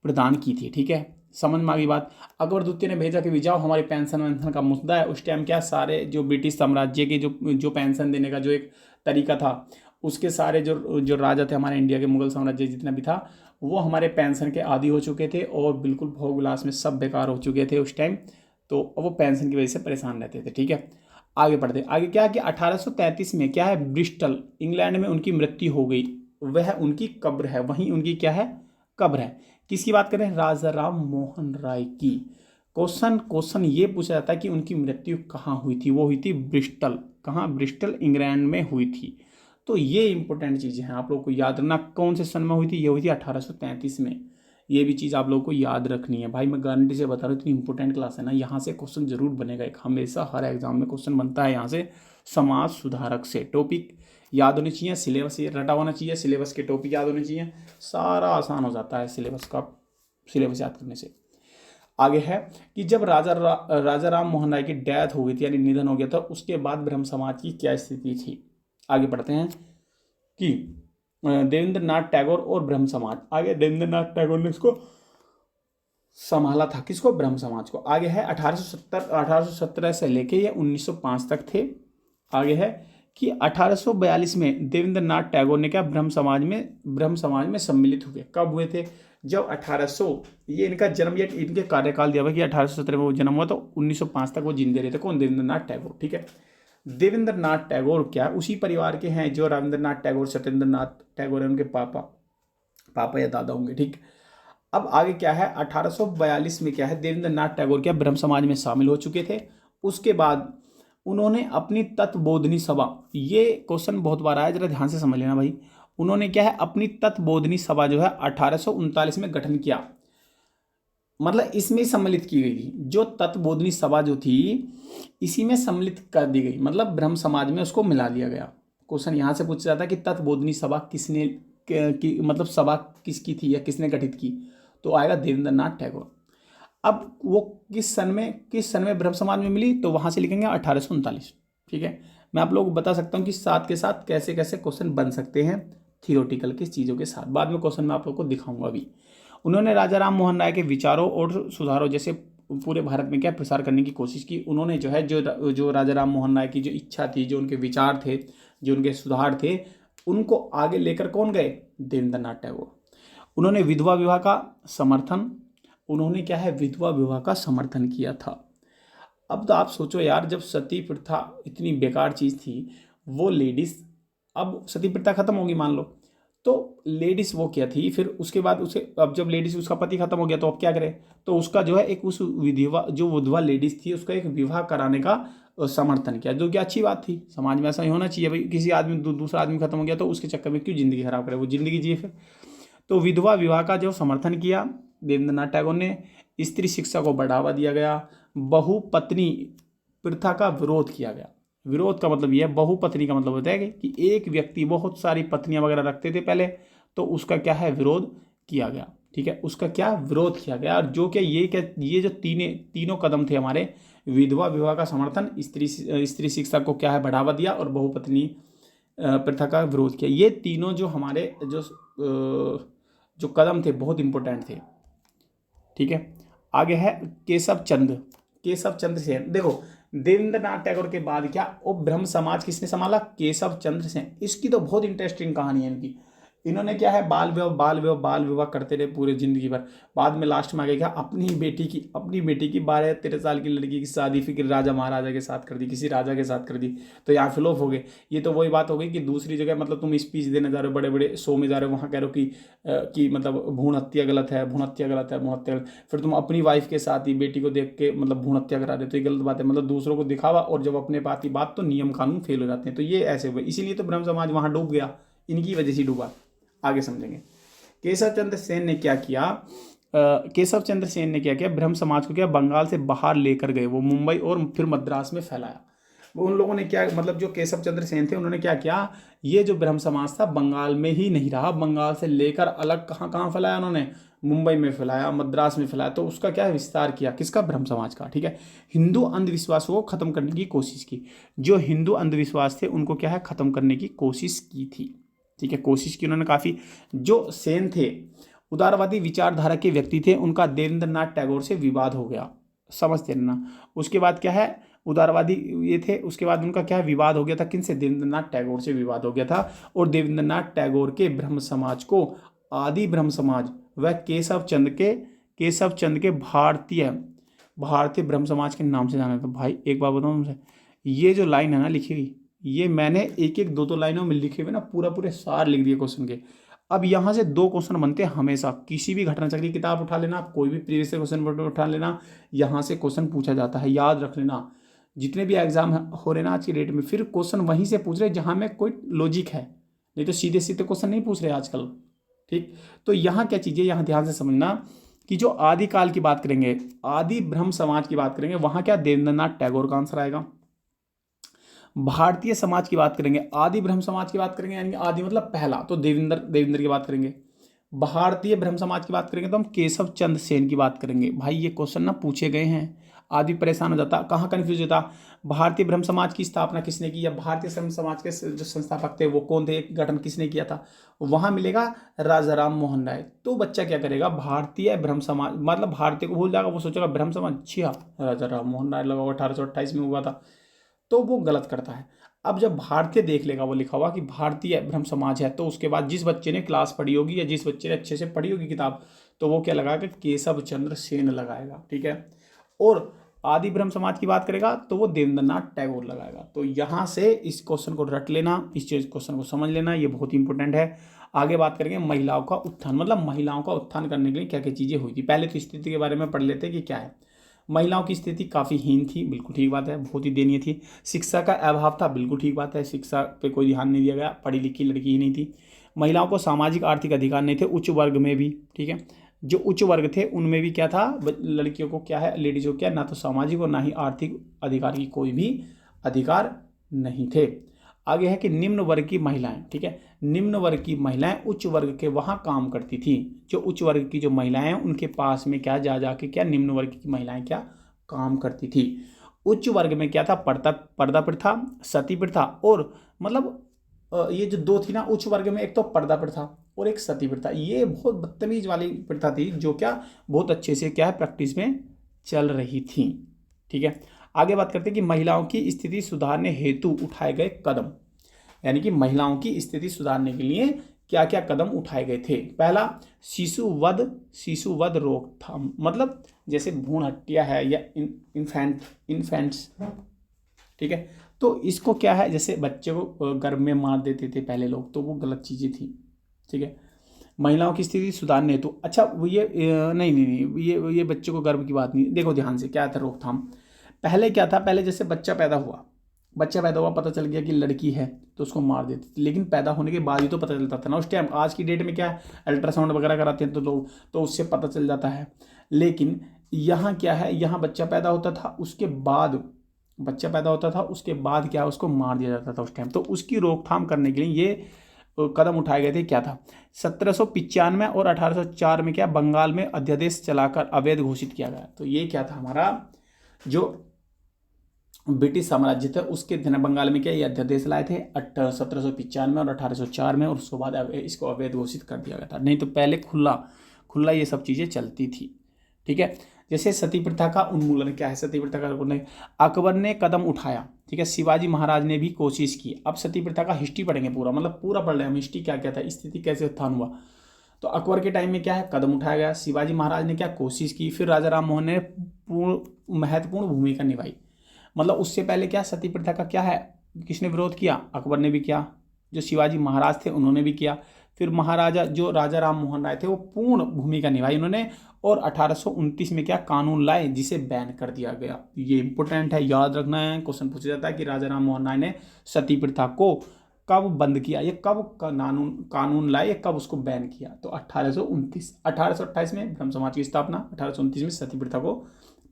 प्रदान की थी। ठीक है, समझ में आ गई बात। अकबर द्वितीय ने भेजा कि भी जाओ, हमारी पेंशन वेंशन का मुद्दा है। उस टाइम क्या, सारे जो ब्रिटिश साम्राज्य के जो पेंशन देने का जो एक तरीका था, उसके सारे जो राजा थे हमारे इंडिया के, मुगल साम्राज्य जितना भी था, वो हमारे पेंशन के आदी हो चुके थे और बिल्कुल भोग विलास में सब बेकार हो चुके थे उस टाइम। तो वो पेंशन की वजह से परेशान रहते थे। ठीक है, आगे बढ़ते। आगे क्या है कि 1833 में क्या है, ब्रिस्टल इंग्लैंड में उनकी मृत्यु हो गई। वह उनकी कब्र है, वहीं उनकी क्या है, कब्र है। किसकी बात करें, राजा राम मोहन राय की। क्वेश्चन ये पूछा जाता है कि उनकी मृत्यु कहाँ हुई थी। वो हुई थी ब्रिस्टल। कहाँ, ब्रिस्टल इंग्लैंड में हुई थी। तो ये इंपॉर्टेंट चीज़ें हैं, आप लोग को याद रखना। कौन से सन में हुई थी, ये हुई थी 1833 में। ये भी चीज़ आप लोगों को याद रखनी है भाई, मैं गारंटी से बता रहा हूँ, इतनी इंपॉर्टेंट क्लास है ना, यहाँ से क्वेश्चन जरूर बनेगा। एक हमेशा हर एग्जाम में क्वेश्चन बनता है यहाँ से। समाज सुधारक से टॉपिक याद होने चाहिए, सिलेबस ये रटा होना चाहिए, सिलेबस के टॉपिक याद होने चाहिए, सारा आसान हो जाता है सिलेबस याद करने से। आगे है कि जब राजा राम मोहन राय की डेथ हो गई थी, यानी निधन हो गया था, उसके बाद ब्रह्म समाज की क्या स्थिति थी। आगे बढ़ते हैं कि देवेंद्र नाथ टैगोर और ब्रह्म समाज। आगे देवेंद्र नाथ टैगोर ने इसको संभाला था, किसको, ब्रह्म समाज को। आगे है 1817 से लेके ये 1905 तक थे। आगे है कि 1842 में देवेंद्र नाथ टैगोर ने क्या, ब्रह्म समाज में सम्मिलित हुए। कब हुए थे, जब 1800, ये इनका जन्म, ये इनके कार्यकाल दिया हुआ कि 1817 में वो जन्म हुआ, तो 1905 तक वो जिंदे रहे थे। कौन, देवेंद्र नाथ टैगोर। ठीक है, देवेंद्र नाथ टैगोर क्या उसी परिवार के हैं जो रविंद्र नाथ टैगोर, सत्येंद्र नाथ टैगोर है उनके पापा या दादा होंगे। ठीक, अब आगे क्या है, 1842 में क्या है, देवेंद्र नाथ टैगोर क्या ब्रह्म समाज में शामिल हो चुके थे। उसके बाद उन्होंने अपनी तत्वबोधनी सभा, ये क्वेश्चन बहुत बार आया, जरा ध्यान से समझ लेना भाई। उन्होंने क्या है, अपनी तत्वबोधनी सभा जो है 1839 में गठन किया, मतलब इसमें सम्मिलित की गई थी। जो तत्वबोधनी सभा जो थी, इसी में सम्मिलित कर दी गई, मतलब ब्रह्म समाज में उसको मिला लिया गया। क्वेश्चन यहाँ से पूछा जाता है कि तत्वबोधनी सभा किसने की, मतलब सभा किसकी थी या किसने गठित की, तो आएगा देवेंद्र नाथ टैगोर। अब वो किस सन में ब्रह्म समाज में मिली, तो वहां से लिखेंगे 1839। ठीक है, मैं आप लोगों को बता सकता हूँ कि साथ के साथ कैसे कैसे क्वेश्चन बन सकते हैं थियोरटिकल की चीज़ों के साथ। बाद में क्वेश्चन मैं आप लोग को दिखाऊंगा अभी। उन्होंने राजा राम मोहन राय के विचारों और सुधारों जैसे पूरे भारत में क्या प्रसार करने की कोशिश की। उन्होंने जो है, जो राजा राम मोहन राय की जो इच्छा थी, जो उनके विचार थे, जो उनके सुधार थे, उनको आगे लेकर कौन गए, देवेंद्र नाथ टैगोर। उन्होंने विधवा विवाह का समर्थन किया था। अब तो आप सोचो यार, जब सती प्रथा इतनी बेकार चीज़ थी, वो लेडीज, अब सती प्रथा खत्म होगी मान लो, तो लेडीज वो क्या थी, फिर उसके बाद उसे, अब जब लेडीज, उसका पति खत्म हो गया, तो अब क्या करे, तो उसका जो है एक उस विधवा लेडीज थी, उसका एक विवाह कराने का समर्थन किया, जो कि अच्छी बात थी। समाज में ऐसा ही होना चाहिए भाई, किसी आदमी दूसरा आदमी खत्म हो गया तो उसके चक्कर में क्यों ज़िंदगी खराब करे, वो ज़िंदगी जिए फिर। तो विधवा विवाह का जो समर्थन किया देवेंद्रनाथ टैगोर ने, स्त्री शिक्षा को बढ़ावा दिया गया, बहुपत्नी प्रथा का विरोध किया गया। विरोध का मतलब यह है, बहुपत्नी का मतलब होता है कि एक व्यक्ति बहुत सारी पत्नियां वगैरह रखते थे पहले, तो उसका क्या है, विरोध किया गया। ठीक है, उसका क्या विरोध किया गया। और जो क्या ये जो तीनों कदम थे हमारे, विधवा विवाह का समर्थन, स्त्री शिक्षा को क्या है, बढ़ावा दिया, और बहुपत्नी प्रथा का विरोध किया। ये तीनों जो हमारे जो कदम थे बहुत इंपॉर्टेंट थे। ठीक है, आगे है केशव चंद्र सेन। देखो देवेंद्रनाथ टैगोर के बाद क्या वो ब्रह्म समाज किसने संभाला, केशव चंद्र सेन। इसकी तो बहुत इंटरेस्टिंग कहानी है इनकी। इन्होंने क्या है, बाल विवाह करते रहे पूरे जिंदगी भर। बाद में लास्ट में आगे क्या, अपनी बेटी की 12-13 साल की लड़की की शादी फिर राजा महाराजा के साथ कर दी, किसी राजा के साथ कर दी, तो यहाँ फ्लॉप हो गए। ये तो वही बात हो गई कि दूसरी जगह मतलब तुम स्पीच देने जा रहे हो, बड़े बड़े शो में जा रहे हो, वहाँ कह रहे हो कि मतलब भ्रूण हत्या गलत है, फिर तुम अपनी वाइफ के साथ ही बेटी को देख के मतलब भ्रूण हत्या करा रहे हो, तो ये गलत बात है। मतलब दूसरों को दिखावा, और जब अपने पास की बात तो नियम कानून फेल हो जाते हैं। तो ये ऐसे हुए, इसीलिए तो ब्रह्म समाज वहाँ डूब गया, इनकी वजह से डूबा। आगे समझेंगे। केशव चंद्र सेन ने क्या किया, ब्रह्म समाज को क्या बंगाल से बाहर लेकर गए, वो मुंबई और फिर मद्रास में फैलाया। वो उन लोगों ने क्या, मतलब जो केशव चंद्र सेन थे, उन्होंने क्या किया, ये जो ब्रह्म समाज था बंगाल में ही नहीं रहा, बंगाल से लेकर अलग कहाँ फैलाया उन्होंने, मुंबई में फैलाया, मद्रास में फैलाया। तो उसका क्या विस्तार किया, किसका, ब्रह्म समाज का। ठीक है, हिंदू अंधविश्वासों को खत्म करने की कोशिश की। जो हिंदू अंधविश्वास थे उनको क्या है, खत्म करने की कोशिश की थी। ठीक है, कोशिश की उन्होंने काफ़ी। जो सेन थे उदारवादी विचारधारा के व्यक्ति थे, उनका देवेंद्रनाथ टैगोर से विवाद हो गया, समझते रहना। उसके बाद क्या है, उदारवादी ये थे, उसके बाद उनका क्या विवाद हो गया था, किनसे, देवेंद्रनाथ टैगोर से विवाद हो गया था। और देवेंद्रनाथ टैगोर के ब्रह्म समाज को आदि ब्रह्म समाज व केशव चंद के भारतीय ब्रह्म समाज के नाम से जाना था। भाई एक बात बताऊँ तुमसे, ये जो लाइन है ना लिखी हुई, ये मैंने एक दो लाइनों में लिखे हुए ना पूरे सार लिख दिए क्वेश्चन के। अब यहाँ से 2 क्वेश्चन बनते हैं हमेशा, किसी भी घटना चक्र की किताब उठा लेना, कोई भी प्रीवियस क्वेश्चन उठा लेना, यहाँ से क्वेश्चन पूछा जाता है, याद रख लेना। जितने भी एग्जाम हो रहे ना आज की डेट में, फिर क्वेश्चन वहीं से पूछ रहे जहाँ में कोई लॉजिक है, नहीं तो सीधे सीधे क्वेश्चन नहीं पूछ रहे आजकल। ठीक, तो यहाँ क्या चीज़ें, यहाँ ध्यान से समझना कि जो आदिकाल की बात करेंगे, आदि ब्रह्म समाज की बात करेंगे, वहाँ क्या देवेंद्रनाथ टैगोर का आंसर आएगा। भारतीय समाज की बात करेंगे, आदि ब्रह्म समाज की बात करेंगे, यानी आदि मतलब पहला, तो देवेंद्र की बात करेंगे। भारतीय ब्रह्म समाज की बात करेंगे तो हम केशव चंद्र सेन की बात करेंगे। भाई ये क्वेश्चन ना पूछे गए हैं, आदि परेशान हो जाता, कहाँ कन्फ्यूज होता। भारतीय ब्रह्म समाज की स्थापना किसने की, या भारतीय ब्रह्म समाज के जो संस्थापक थे वो कौन थे, गठन किसने किया था, वहाँ मिलेगा राजा राम मोहन राय। तो बच्चा क्या करेगा, भारतीय ब्रह्म समाज मतलब भारतीय को भूल जाएगा, वो सोचेगा ब्रह्म समाज, अच्छा राजा राम मोहन राय लगा 1828 में हुआ था, तो वो गलत करता है। अब जब भारतीय देख लेगा वो लिखा हुआ कि भारतीय ब्रह्म समाज है, तो उसके बाद जिस बच्चे ने क्लास पढ़ी होगी या जिस बच्चे ने अच्छे से पढ़ी होगी किताब, तो वो क्या लगाएगा, केशव चंद्र सेन लगाएगा। ठीक है, और आदि ब्रह्म समाज की बात करेगा तो वो देवेंद्रनाथ टैगोर लगाएगा। तो यहाँ से इस क्वेश्चन को रट लेना, इस चीज क्वेश्चन को समझ लेना, ये बहुत इंपॉर्टेंट है। आगे बात करेंगे महिलाओं का उत्थान, मतलब महिलाओं का उत्थान करने के लिए क्या क्या चीजें हुई थी। पहले तो स्थिति के बारे में पढ़ लेते हैं कि क्या है। महिलाओं की स्थिति काफ़ी हीन थी, बिल्कुल ठीक बात है, बहुत ही दयनीय थी। शिक्षा का अभाव था, बिल्कुल ठीक बात है, शिक्षा पे कोई ध्यान नहीं दिया गया, पढ़ी लिखी लड़की ही नहीं थी। महिलाओं को सामाजिक आर्थिक अधिकार नहीं थे, उच्च वर्ग में भी। ठीक है, जो उच्च वर्ग थे उनमें भी क्या था, लड़कियों को क्या है, लेडीज़ को क्या, ना तो सामाजिक और ना ही आर्थिक अधिकार की कोई भी अधिकार नहीं थे। आगे है कि निम्न वर्ग की महिलाएं, ठीक है, निम्न वर्ग की महिलाएं उच्च वर्ग के वहां काम करती थी। जो उच्च वर्ग की जो महिलाएं हैं उनके पास में क्या जा जाके क्या निम्न वर्ग की महिलाएं क्या काम करती थी। उच्च वर्ग में क्या था, पर्दा प्रथा, सती प्रथा, और मतलब ये जो 2 थी ना उच्च वर्ग में, एक तो पर्दा प्रथा और एक सती प्रथा। ये बहुत बदतमीज वाली प्रथा थी, जो क्या बहुत अच्छे से क्या है प्रैक्टिस में चल रही थी। ठीक है, आगे बात करते हैं कि महिलाओं की स्थिति सुधारने हेतु उठाए गए कदम, यानी कि महिलाओं की स्थिति सुधारने के लिए क्या क्या कदम उठाए गए थे। पहला, शिशु वध रोकथाम, मतलब जैसे भ्रूण हत्या है या इन्फेंट्स, ठीक है, तो इसको क्या है, जैसे बच्चे को गर्भ में मार देते थे पहले लोग, तो वो गलत चीज़ें थी। ठीक है, महिलाओं की स्थिति सुधारने हेतु, अच्छा वो ये नहीं, ये बच्चे को गर्भ की बात नहीं, देखो ध्यान से क्या था रोकथाम। पहले क्या था, पहले जैसे बच्चा पैदा हुआ, पता चल गया कि लड़की है तो उसको मार देते थे, लेकिन पैदा होने के बाद ही तो पता चलता था ना उस टाइम। आज की डेट में क्या है, अल्ट्रासाउंड वगैरह कराते हैं तो लोग, तो उससे पता चल जाता है। लेकिन यहाँ क्या है, यहाँ बच्चा पैदा होता था, उसके बाद क्या, उसको मार दिया जाता था उस टाइम। तो उसकी रोकथाम करने के लिए ये कदम उठाए गए थे। क्या था, 1795 और 1804 में क्या, बंगाल में अध्यादेश चलाकर अवैध घोषित किया गया। तो ये क्या था, हमारा जो ब्रिटिश साम्राज्य था उसके बंगाल में क्या, ये अध्यादेश लाए थे 1795 और 1804 में, और उसके बाद इसको अवैध घोषित कर दिया गया था। नहीं तो पहले खुला खुला ये सब चीज़ें चलती थी। ठीक है, जैसे सती प्रथा का उन्मूलन, क्या है सती प्रथा का उन्मूलन, अकबर ने कदम उठाया। ठीक है, शिवाजी महाराज ने भी कोशिश की। अब सती प्रथा का हिस्ट्री पढ़ेंगे पूरा, मतलब पूरा पढ़ रहे हैं हम, हिस्ट्री क्या क्या था, स्थिति कैसे उत्थान हुआ। तो अकबर के टाइम में क्या है, कदम उठाया गया, शिवाजी महाराज ने क्या कोशिश की, फिर राजा राम मोहन ने महत्वपूर्ण भूमिका निभाई। मतलब उससे पहले क्या, सती प्रथा का क्या है, किसने विरोध किया, अकबर ने भी किया, जो शिवाजी महाराज थे उन्होंने भी किया, फिर महाराजा जो राजा राम मोहन राय थे वो पूर्ण भूमिका निभाई उन्होंने, और 1829 में क्या कानून लाए जिसे बैन कर दिया गया। ये इंपॉर्टेंट है, याद रखना है, क्वेश्चन पूछा जाता है कि राजा राम मोहन राय ने सती प्रथा को कब बंद किया, ये कब कानून लाए, ये कब उसको बैन किया। तो 1828 में ब्रह्म समाज की स्थापना, 1829 में सती प्रथा को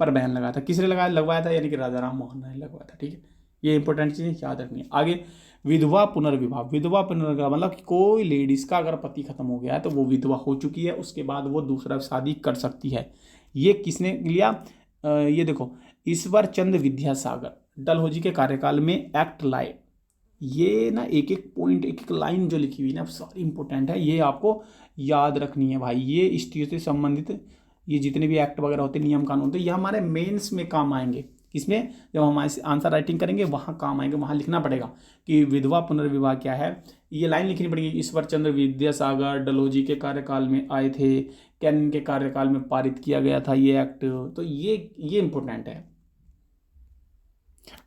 पर बैन लगाया था। किसने लगवाया था, यानी कि राजा राम मोहन राय ने लगवाया था। ठीक है, ये इंपॉर्टेंट चीज़ें याद रखनी है। आगे, विधवा पुनर्विवाह मतलब कि कोई लेडीज का अगर पति खत्म हो गया है तो वो विधवा हो चुकी है, उसके बाद वो दूसरा शादी कर सकती है। ये किसने लिया, ये देखो, ईश्वर चंद्र विद्यासागर डलहौजी के कार्यकाल में एक्ट लाए। ये ना एक एक पॉइंट, एक एक लाइन जो लिखी हुई ना सारी इंपॉर्टेंट है, ये आपको याद रखनी है भाई। ये इस चीज़ से संबंधित ये जितने भी एक्ट वगैरह होते हैं, नियम कानून होते हैं, ये हमारे मेंस में काम आएंगे। किसमें, जब हम आंसर राइटिंग करेंगे वहाँ काम आएंगे, वहाँ लिखना पड़ेगा कि विधवा पुनर्विवाह क्या है। ये लाइन लिखनी पड़ेगी, ईश्वर चंद्र विद्यासागर डलहौजी के कार्यकाल में आए थे, कैनिंग के कार्यकाल में पारित किया गया था ये एक्ट। तो ये इंपॉर्टेंट है।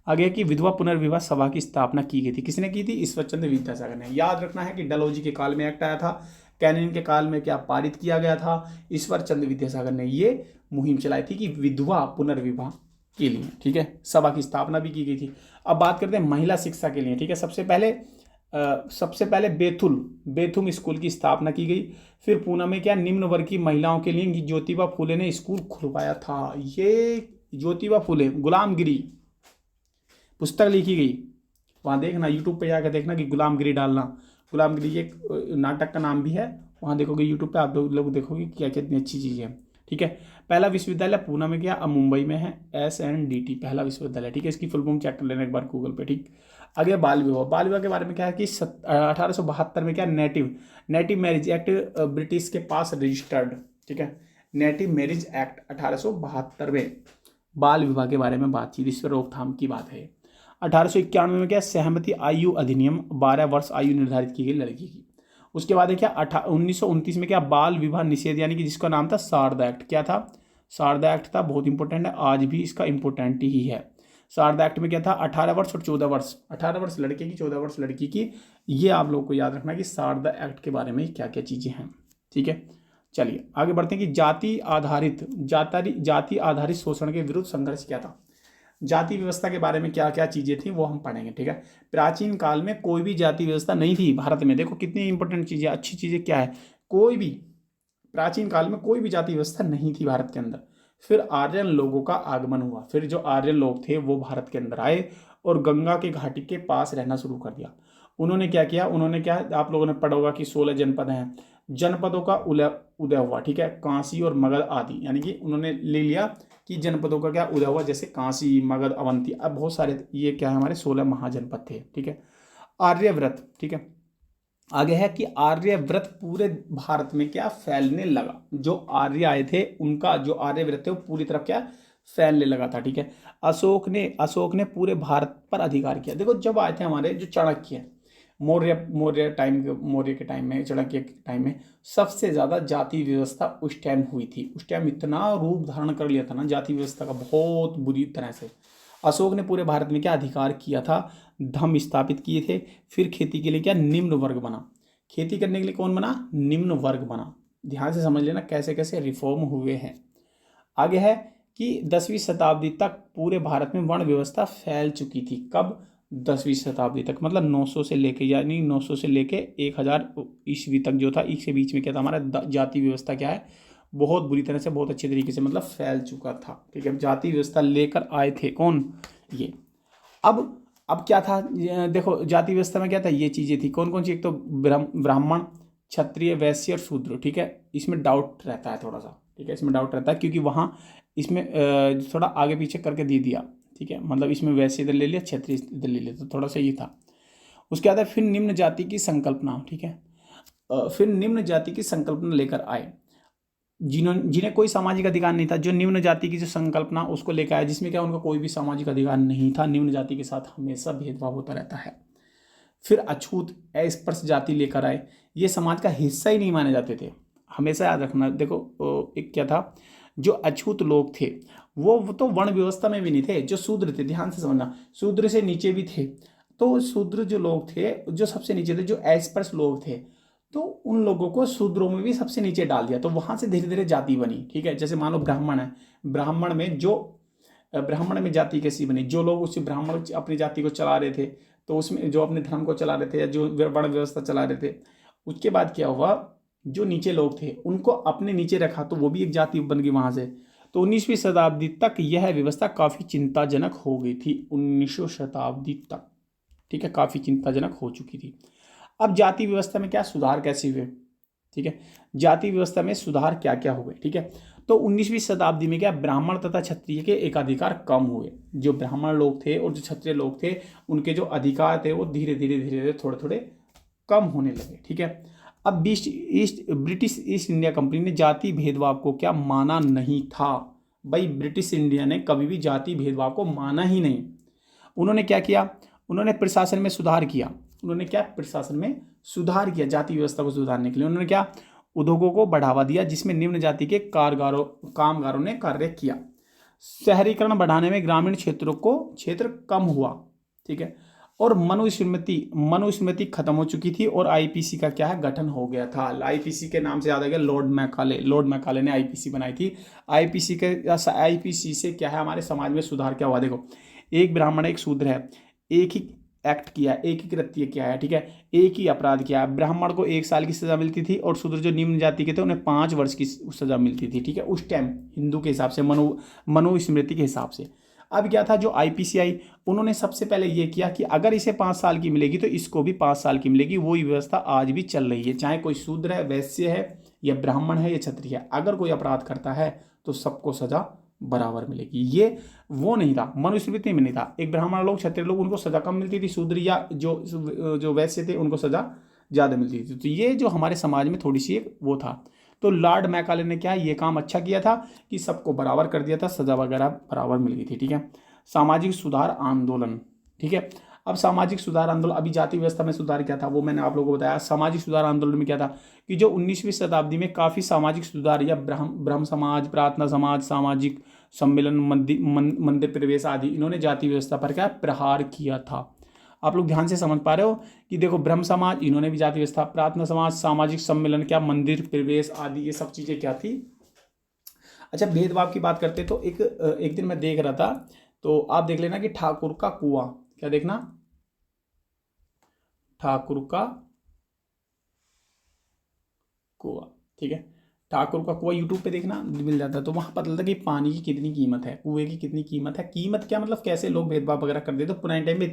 आगे कि विधवा पुनर्विवाह सभा की स्थापना की गई थी, किसने की थी, ईश्वर चंद्र विद्यासागर ने। याद रखना है कि डलहौजी के काल में एक्ट आया था, कैनिंग के काल में क्या पारित किया गया था, ईश्वर चंद्र विद्यासागर ने ये मुहिम चलाई थी कि विधवा पुनर्विवाह के लिए। ठीक है, सभा की स्थापना भी की गई थी। अब बात करते हैं महिला शिक्षा के लिए। ठीक है, सबसे पहले बेथुम स्कूल की स्थापना की गई। फिर पूना में क्या, निम्न वर्ग की महिलाओं के लिए ज्योतिबा फूले ने स्कूल खुलवाया था। ये ज्योतिबा फूले, गुलामगिरी पुस्तक लिखी गई, वहाँ देखना, यूट्यूब पे जाकर देखना कि गुलामगिरी डालना, गुलामगिरी एक नाटक का नाम भी है, वहाँ देखोगे यूट्यूब पे आप लोग देखोगे क्या कितनी अच्छी चीज़ है। ठीक है, पहला विश्वविद्यालय पूना में गया, अब मुंबई में है, SNDT पहला विश्वविद्यालय। ठीक है, इसकी फुल फॉर्म चेक कर लेना एक बार गूगल पे। ठीक, आगे बाल विवाह के बारे में क्या है कि 1872 में क्या, नेटिव मैरिज एक्ट ब्रिटिश के पास रजिस्टर्ड। ठीक है, नेटिव मैरिज एक्ट 1872 में बाल विवाह के बारे में बातचीत, इस पर रोकथाम की बात है। 1891 में क्या, सहमति आयु अधिनियम, 12 वर्ष आयु निर्धारित की गई लड़की की। उसके बाद है क्या, 1929 में क्या, बाल विवाह निषेध, यानी कि जिसका नाम था शारदा एक्ट। क्या था, शारदा एक्ट था, बहुत इंपॉर्टेंट है, आज भी इसका इंपॉर्टेंट ही है। शारदा एक्ट में क्या था, 18 वर्ष और 14 वर्ष, 18 वर्ष लड़के की, 14 वर्ष लड़की की। ये आप लोग को याद रखना कि शारदा एक्ट के बारे में क्या क्या चीज़ें हैं। ठीक है, चलिए आगे बढ़ते हैं कि जाति आधारित शोषण के विरुद्ध संघर्ष क्या था। जाति व्यवस्था के बारे में क्या क्या चीज़ें थी वो हम पढ़ेंगे। ठीक है, प्राचीन काल में कोई भी जाति व्यवस्था नहीं थी भारत में। देखो कितनी इंपॉर्टेंट चीज़ें, अच्छी चीज़ें क्या है, कोई भी प्राचीन काल में कोई भी जाति व्यवस्था नहीं थी भारत के अंदर। फिर आर्यन लोगों का आगमन हुआ, फिर जो आर्यन लोग थे वो भारत के अंदर आए और गंगा के घाटी के पास रहना शुरू कर दिया। उन्होंने क्या किया, आप लोगों ने पढ़ा होगा कि 16 जनपद हैं, जनपदों का उदय हुआ। ठीक है, काशी और मगध आदि, यानी कि उन्होंने ले लिया कि जनपदों का क्या उदय हुआ, जैसे काशी, मगध, अवंती, अब बहुत सारे ये क्या है, हमारे 16 महाजनपद थे। ठीक है, आर्यव्रत। ठीक है, आगे है कि आर्यव्रत पूरे भारत में क्या फैलने लगा। जो आर्य आए थे उनका जो आर्यव्रत थे वो पूरी तरफ क्या फैलने लगा था। ठीक है, अशोक ने पूरे भारत पर अधिकार किया। देखो जब आए थे हमारे जो चाणक्य, मौर्य के टाइम में, चाणक्य के टाइम में सबसे ज़्यादा जाति व्यवस्था उस टाइम हुई थी। उस टाइम इतना रूप धारण कर लिया था ना जाति व्यवस्था का, बहुत बुरी तरह से। अशोक ने पूरे भारत में क्या अधिकार किया था, धर्म स्थापित किए थे। फिर खेती के लिए क्या, निम्न वर्ग बना। खेती करने के लिए कौन बना, निम्न वर्ग बना। ध्यान से समझ लेना कैसे कैसे रिफॉर्म हुए हैं। आगे है कि 10वीं शताब्दी तक पूरे भारत में वर्ण व्यवस्था फैल चुकी थी। कब? 10वीं शताब्दी तक, मतलब 900 से लेके, यानी 900 से लेके 1000 ईस्वी तक जो था, इसके बीच में क्या था हमारा जाति व्यवस्था क्या है, बहुत बुरी तरह से, बहुत अच्छे तरीके से मतलब फैल चुका था। ठीक है, जाति व्यवस्था लेकर आए थे कौन? ये। अब क्या था, देखो जाति व्यवस्था में क्या था, ये चीजें थी कौन कौन सी, एक तो ब्राह्मण, क्षत्रिय, वैश्य और शूद्र। ठीक है, इसमें डाउट रहता है थोड़ा सा। ठीक है, इसमें डाउट रहता है क्योंकि वहाँ इसमें थोड़ा आगे पीछे करके दे दिया। ठीक है, मतलब इसमें वैश्य इधर ले लिया, क्षत्रिय इधर ले लिया, तो थोड़ा सा ये था। उसके बाद फिर निम्न जाति की संकल्पना। ठीक है, फिर निम्न जाति की संकल्पना लेकर आए, जिन्हें कोई सामाजिक अधिकार नहीं था, जो निम्न जाति की जो संकल्पना उसको लेकर आया, जिसमें क्या उनका कोई भी सामाजिक अधिकार नहीं था। निम्न जाति के साथ हमेशा भेदभाव होता रहता है। फिर अछूत, अस्पृश जाति लेकर आए, ये समाज का हिस्सा ही नहीं माने जाते थे। हमेशा याद रखना, देखो एक क्या था, जो अछूत लोग थे वो तो वर्ण व्यवस्था में भी नहीं थे। जो शूद्र थे, ध्यान से समझना, शूद्र से नीचे भी थे, तो शूद्र जो लोग थे, जो सबसे नीचे थे, जो अस्पृश्य लोग थे, तो उन लोगों को शूद्रों में भी सबसे नीचे डाल दिया। तो वहां से धीरे धीरे जाति बनी। ठीक है, जैसे मान लो ब्राह्मण है, ब्राह्मण में जाति कैसी बनी, जो लोग उस ब्राह्मण अपनी जाति को चला रहे थे, तो उसमें जो अपने धर्म को चला रहे थे या जो वर्ण व्यवस्था चला रहे थे, उसके बाद क्या हुआ, जो नीचे लोग थे उनको अपने नीचे रखा, तो वो भी एक जाति बन गई वहां से। तो 19वीं शताब्दी तक यह व्यवस्था काफी चिंताजनक हो गई थी। 19वीं शताब्दी तक, ठीक है, काफी चिंताजनक हो चुकी थी। अब जाति व्यवस्था में क्या सुधार कैसे हुए? ठीक है, जाति व्यवस्था में सुधार क्या क्या हुए? ठीक है, तो 19वीं शताब्दी में क्या, ब्राह्मण तथा क्षत्रिय के एकाधिकार कम हुए। जो ब्राह्मण लोग थे और जो क्षत्रिय लोग थे, उनके जो अधिकार थे वो धीरे धीरे थोड़े थोड़े कम होने लगे। ठीक है, अब ब्रिटिश ईस्ट इंडिया कंपनी ने जाति भेदभाव को क्या माना नहीं था। भाई ब्रिटिश इंडिया ने कभी भी जाति भेदभाव को माना ही नहीं। उन्होंने क्या किया, उन्होंने प्रशासन में सुधार किया। उन्होंने क्या, प्रशासन में सुधार किया जाति व्यवस्था को सुधारने के लिए। उन्होंने क्या, उद्योगों को बढ़ावा दिया जिसमें निम्न जाति के कामगारों ने कार्य किया। शहरीकरण बढ़ाने में ग्रामीण क्षेत्र कम हुआ। ठीक है, और मनुस्मृति खत्म हो चुकी थी और आईपीसी का क्या है, गठन हो गया था। आईपीसी के नाम से याद आ गया, लॉर्ड मैकाले ने आईपीसी बनाई थी। आईपीसी से क्या है, हमारे समाज में सुधार क्या हुआ। देखो, एक ब्राह्मण एक शूद्र है, एक ही एक्ट किया, एक ही कृत्य किया है। ठीक है, एक ही अपराध किया। ब्राह्मण को 1 साल की सजा मिलती थी और शूद्र जो निम्न जाति के थे उन्हें 5 वर्ष की सजा मिलती थी। ठीक है, उस टाइम हिंदू के हिसाब से, मनुस्मृति के हिसाब से। अब क्या था, जो आईपीसी आई, उन्होंने सबसे पहले ये किया कि अगर इसे 5 साल की मिलेगी तो इसको भी 5 साल की मिलेगी। वही व्यवस्था आज भी चल रही है, चाहे कोई शूद्र है, वैश्य है, या ब्राह्मण है, या क्षत्रिय है। अगर कोई अपराध करता है तो सबको सजा बराबर मिलेगी। ये वो नहीं था, मनुस्मृति में नहीं था। एक ब्राह्मण लोग, क्षत्रिय लोग, उनको सजा कम मिलती थी, शूद्र या जो वैश्य थे उनको सजा ज़्यादा मिलती थी। तो ये जो हमारे समाज में थोड़ी सी एक वो था। तो लॉर्ड मैकाले ने क्या, ये काम अच्छा किया था कि सबको बराबर कर दिया था, सजा वगैरह बराबर मिल गई थी। ठीक है, सामाजिक सुधार आंदोलन। ठीक है, अब सामाजिक सुधार आंदोलन, अभी जाति व्यवस्था में सुधार क्या था वो मैंने आप लोगों को बताया। सामाजिक सुधार आंदोलन में क्या था कि जो 19वीं शताब्दी में काफ़ी सामाजिक सुधार, या ब्रह्म समाज, प्रार्थना समाज, सामाजिक सम्मेलन, मंदिर प्रवेश आदि, इन्होंने जाति व्यवस्था पर क्या प्रहार किया था। आप लोग ध्यान से समझ पा रहे हो कि देखो, ब्रह्म समाज, इन्होंने भी जाति व्यवस्था, प्रार्थना समाज, सामाजिक सम्मेलन, क्या मंदिर प्रवेश आदि, ये सब चीज़ें क्या थी। अच्छा, भेदभाव की बात करते तो एक दिन मैं देख रहा था, तो आप देख लेना कि ठाकुर का कुआं, क्या देखना, ठाकुर का कुआं। ठीक है, ठाकुर का कुआं यूट्यूब पे देखना मिल जाता है। तो वहां पता लगता है कि पानी की कितनी कीमत है, कुएं की कितनी कीमत है। कीमत क्या मतलब, कैसे लोग भेदभाव वगैरह करते थे। तो पुराने टाइम में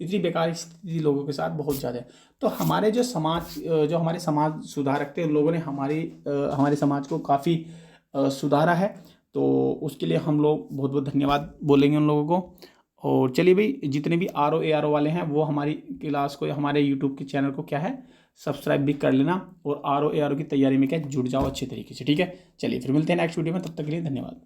इतनी बेकार स्थिति लोगों के साथ बहुत ज़्यादा है। तो हमारे जो हमारे समाज सुधारक थे, उन लोगों ने हमारे समाज को काफ़ी सुधारा है। तो उसके लिए हम लोग बहुत बहुत धन्यवाद बोलेंगे उन लोगों को। और चलिए भाई, जितने भी ARO वाले हैं वो हमारी क्लास को, हमारे यूट्यूब के चैनल को क्या है, सब्सक्राइब भी कर लेना, और ARO की तैयारी में क्या जुड़ जाओ अच्छे तरीके से। ठीक है, चलिए फिर मिलते हैं नेक्स्ट वीडियो में, तब तक के लिए धन्यवाद।